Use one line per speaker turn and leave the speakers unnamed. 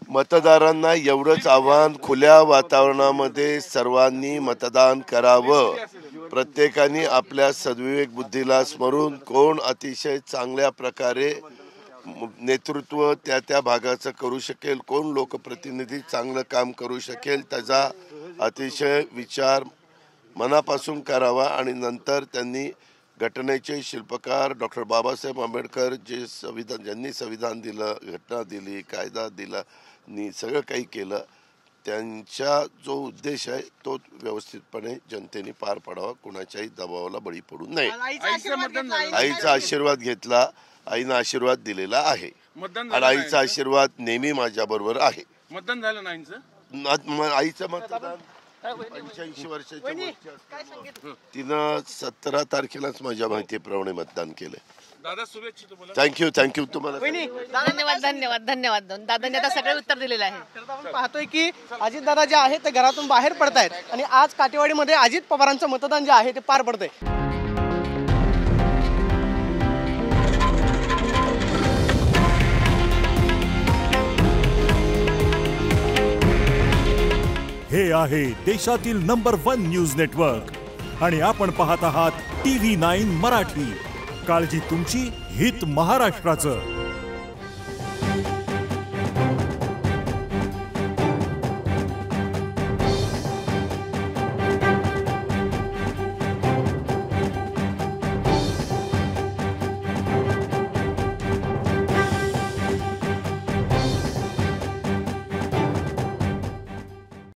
मतदारांना एवढंच आव्हान, खुल्या वातावरणामध्ये सर्वांनी मतदान करावं. प्रत्येकाने आपल्या सद्विवेक बुद्धीला स्मरून कोण अतिशय चांगल्या प्रकारे नेतृत्व त्या भागाचं करू शकेल, कोण लोकप्रतिनिधी चांगलं काम करू शकेल, त्याचा अतिशय विचार मनापासून करावा. आणि नंतर त्यांनी घटनेचे शिल्पकार डॉक्टर बाबासाहेब आंबेडकर ज्यांनी संविधान दिलं, घटना दिली, कायदा दिला, सगळं काही केलं, त्यांचा जो उद्देश आहे तो व्यवस्थितपणे जनतेने पार पाडावा, कुणाच्याही दबावाला बळी पडू नये. आईचा आशीर्वाद घेतला, आईनं आशीर्वाद दिलेला आहे आणि आईचा आशीर्वाद नेहमी माझ्या बरोबर आहे.
मतदान झालं नाही
आईचं मतदान 85 वर्षाच्या तिनं 17 तारखेलाच माझ्या माहितीप्रमाणे मतदान केलंय.
दादा शुभेच्छा तुम्हाला.
थँक्यू तुम्हाला.
धन्यवाद दादांनी आता सगळे उत्तर दिलेलं आहे.
आपण पाहतोय की अजित दादा जे आहे ते घरातून बाहेर पडतायत आणि आज काटेवाडीमध्ये अजित पवारांचं मतदान जे आहे ते पार पडतंय.
हे आहे देशातील नंबर 1 न्यूज नेटवर्क आणि आपण पाहत आहात TV9 मराठी. काळजी तुमची, हित महाराष्ट्राचं.